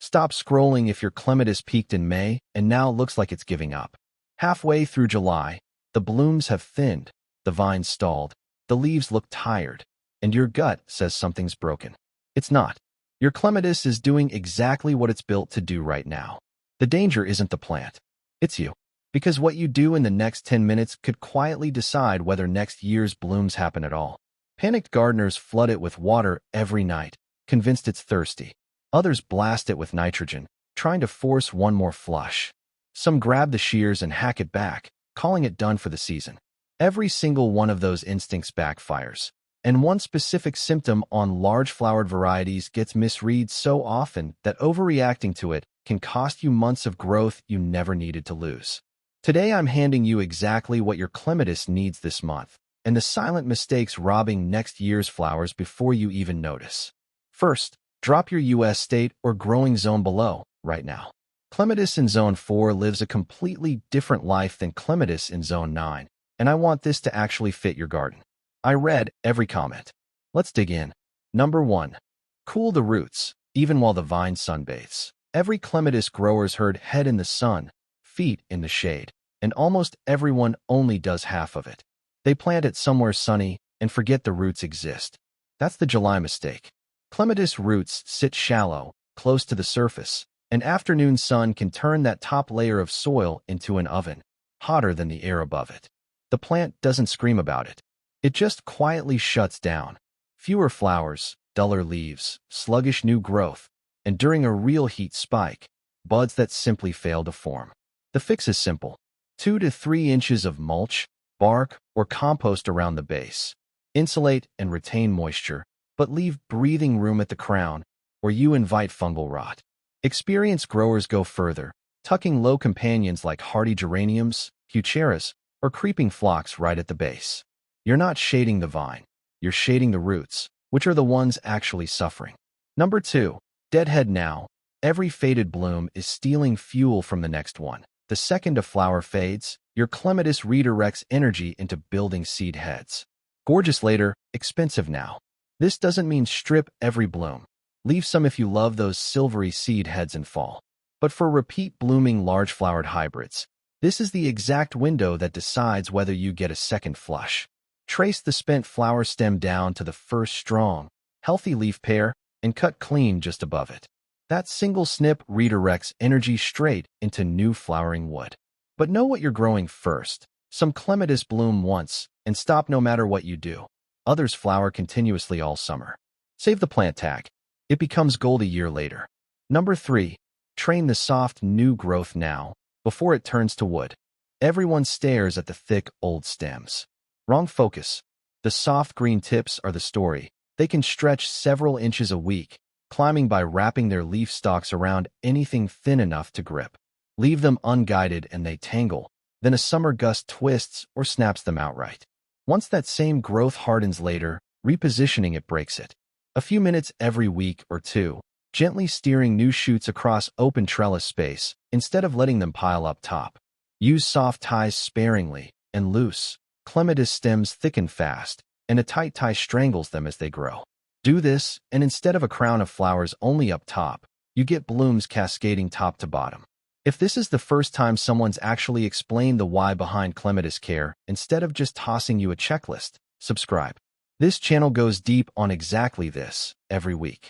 Stop scrolling if your clematis peaked in May and now looks like it's giving up. Halfway through July, the blooms have thinned, the vines stalled, the leaves look tired, and your gut says something's broken. It's not. Your clematis is doing exactly what it's built to do right now. The danger isn't the plant. It's you. Because what you do in the next 10 minutes could quietly decide whether next year's blooms happen at all. Panicked gardeners flood it with water every night, convinced it's thirsty. Others blast it with nitrogen, trying to force one more flush. Some grab the shears and hack it back, calling it done for the season. Every single one of those instincts backfires. And one specific symptom on large-flowered varieties gets misread so often that overreacting to it can cost you months of growth you never needed to lose. Today I'm handing you exactly what your clematis needs this month, and the silent mistakes robbing next year's flowers before you even notice. First, drop your US state or growing zone below right now. Clematis in Zone 4 lives a completely different life than clematis in Zone 9, and I want this to actually fit your garden. I read every comment. Let's dig in. Number 1. Cool the roots, even while the vine sunbathes. Every clematis grower's herd head in the sun, feet in the shade, and almost everyone only does half of it. They plant it somewhere sunny and forget the roots exist. That's the July mistake. Clematis roots sit shallow, close to the surface, and afternoon sun can turn that top layer of soil into an oven, hotter than the air above it. The plant doesn't scream about it. It just quietly shuts down. Fewer flowers, duller leaves, sluggish new growth, and during a real heat spike, buds that simply fail to form. The fix is simple. 2 to 3 inches of mulch, bark, or compost around the base. Insulate and retain moisture, but leave breathing room at the crown, or you invite fungal rot. Experienced growers go further, tucking low companions like hardy geraniums, heucheras, or creeping phlox right at the base. You're not shading the vine, you're shading the roots, which are the ones actually suffering. Number 2. Deadhead now. Every faded bloom is stealing fuel from the next one. The second a flower fades, your clematis redirects energy into building seed heads. Gorgeous later, expensive now. This doesn't mean strip every bloom. Leave some if you love those silvery seed heads in fall. But for repeat blooming large-flowered hybrids, this is the exact window that decides whether you get a second flush. Trace the spent flower stem down to the first strong, healthy leaf pair and cut clean just above it. That single snip redirects energy straight into new flowering wood. But know what you're growing first. Some clematis bloom once and stop no matter what you do. Others flower continuously all summer. Save the plant tag. It becomes gold a year later. Number 3. Train the soft new growth now, before it turns to wood. Everyone stares at the thick, old stems. Wrong focus. The soft green tips are the story. They can stretch several inches a week, climbing by wrapping their leaf stalks around anything thin enough to grip. Leave them unguided and they tangle. Then a summer gust twists or snaps them outright. Once that same growth hardens later, repositioning it breaks it. A few minutes every week or two, gently steering new shoots across open trellis space instead of letting them pile up top. Use soft ties sparingly and loose. Clematis stems thicken fast, and a tight tie strangles them as they grow. Do this, and instead of a crown of flowers only up top, you get blooms cascading top to bottom. If this is the first time someone's actually explained the why behind clematis care instead of just tossing you a checklist, subscribe. This channel goes deep on exactly this every week.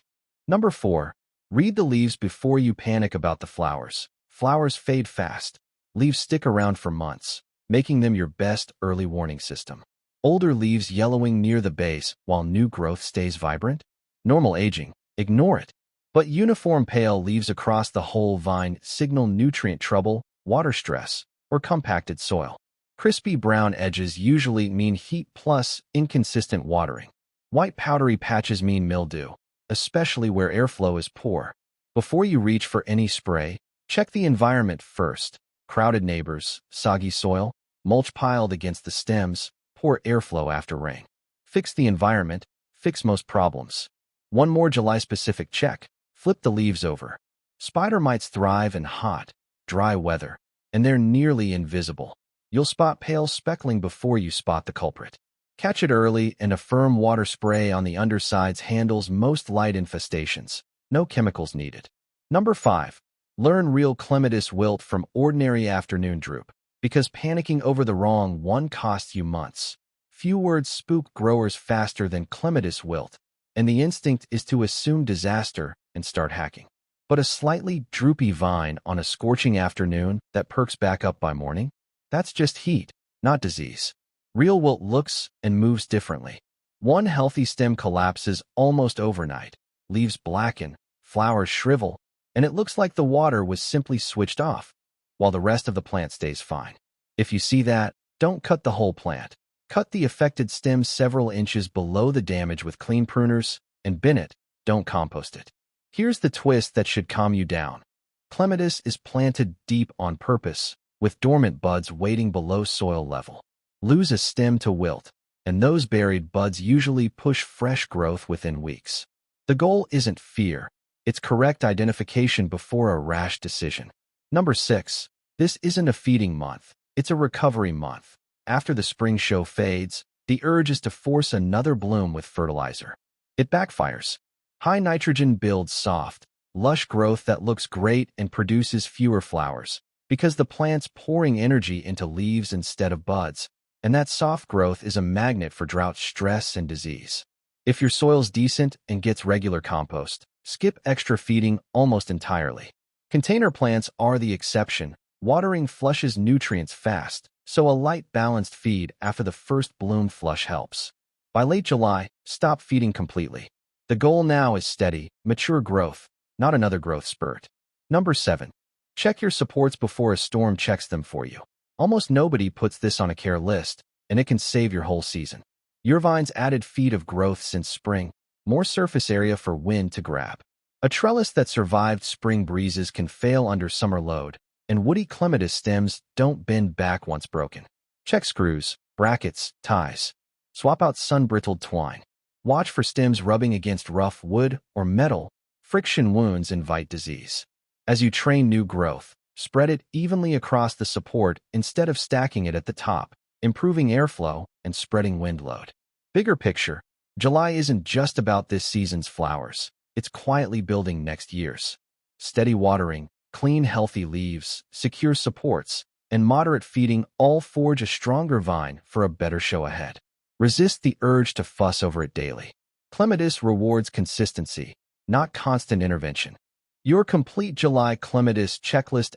Number 4. Read the leaves before you panic about the flowers. Flowers fade fast. Leaves stick around for months, making them your best early warning system. Older leaves yellowing near the base while new growth stays vibrant? Normal aging. Ignore it. But uniform pale leaves across the whole vine signal nutrient trouble, water stress, or compacted soil. Crispy brown edges usually mean heat plus inconsistent watering. White powdery patches mean mildew, especially where airflow is poor. Before you reach for any spray, check the environment first. Crowded neighbors, soggy soil, mulch piled against the stems, poor airflow after rain. Fix the environment, fix most problems. One more July-specific check. Flip the leaves over. Spider mites thrive in hot, dry weather, and they're nearly invisible. You'll spot pale speckling before you spot the culprit. Catch it early, and a firm water spray on the undersides handles most light infestations. No chemicals needed. Number 5. Learn real clematis wilt from ordinary afternoon droop. Because panicking over the wrong one costs you months. Few words spook growers faster than clematis wilt, and the instinct is to assume disaster and start hacking. But a slightly droopy vine on a scorching afternoon that perks back up by morning? That's just heat, not disease. Real wilt looks and moves differently. One healthy stem collapses almost overnight, leaves blacken, flowers shrivel, and it looks like the water was simply switched off, while the rest of the plant stays fine. If you see that, don't cut the whole plant. Cut the affected stem several inches below the damage with clean pruners, and bin it, don't compost it. Here's the twist that should calm you down. Clematis is planted deep on purpose, with dormant buds waiting below soil level. Lose a stem to wilt, and those buried buds usually push fresh growth within weeks. The goal isn't fear, it's correct identification before a rash decision. Number 6. This isn't a feeding month, it's a recovery month. After the spring show fades, the urge is to force another bloom with fertilizer. It backfires. High nitrogen builds soft, lush growth that looks great and produces fewer flowers, because the plant's pouring energy into leaves instead of buds, and that soft growth is a magnet for drought stress and disease. If your soil's decent and gets regular compost, skip extra feeding almost entirely. Container plants are the exception. Watering flushes nutrients fast, so a light balanced feed after the first bloom flush helps. By late July, stop feeding completely. The goal now is steady, mature growth, not another growth spurt. Number 7. Check your supports before a storm checks them for you. Almost nobody puts this on a care list, and it can save your whole season. Your vine's added feet of growth since spring, more surface area for wind to grab. A trellis that survived spring breezes can fail under summer load, and woody clematis stems don't bend back once broken. Check screws, brackets, ties. Swap out sun-brittled twine. Watch for stems rubbing against rough wood or metal. Friction wounds invite disease. As you train new growth, spread it evenly across the support instead of stacking it at the top, improving airflow and spreading wind load. Bigger picture, July isn't just about this season's flowers. It's quietly building next year's. Steady watering, clean, healthy leaves, secure supports, and moderate feeding all forge a stronger vine for a better show ahead. Resist the urge to fuss over it daily. Clematis rewards consistency, not constant intervention. Your complete July clematis checklist: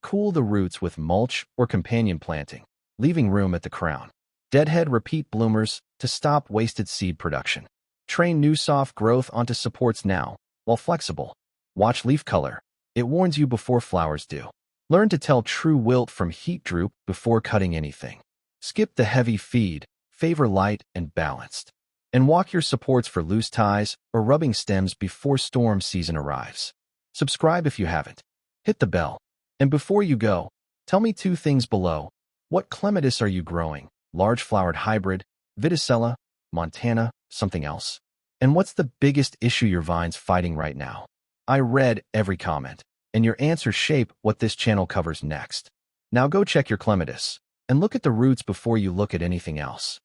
cool the roots with mulch or companion planting, leaving room at the crown. Deadhead repeat bloomers to stop wasted seed production. Train new soft growth onto supports now, while flexible. Watch leaf color. It warns you before flowers do. Learn to tell true wilt from heat droop before cutting anything. Skip the heavy feed, favor light and balanced. And walk your supports for loose ties or rubbing stems before storm season arrives. Subscribe if you haven't. Hit the bell. And before you go, tell me 2 things below. What clematis are you growing? Large flowered hybrid, Viticella, Montana, something else? And what's the biggest issue your vine's fighting right now? I read every comment, and your answers shape what this channel covers next. Now go check your clematis, and look at the roots before you look at anything else.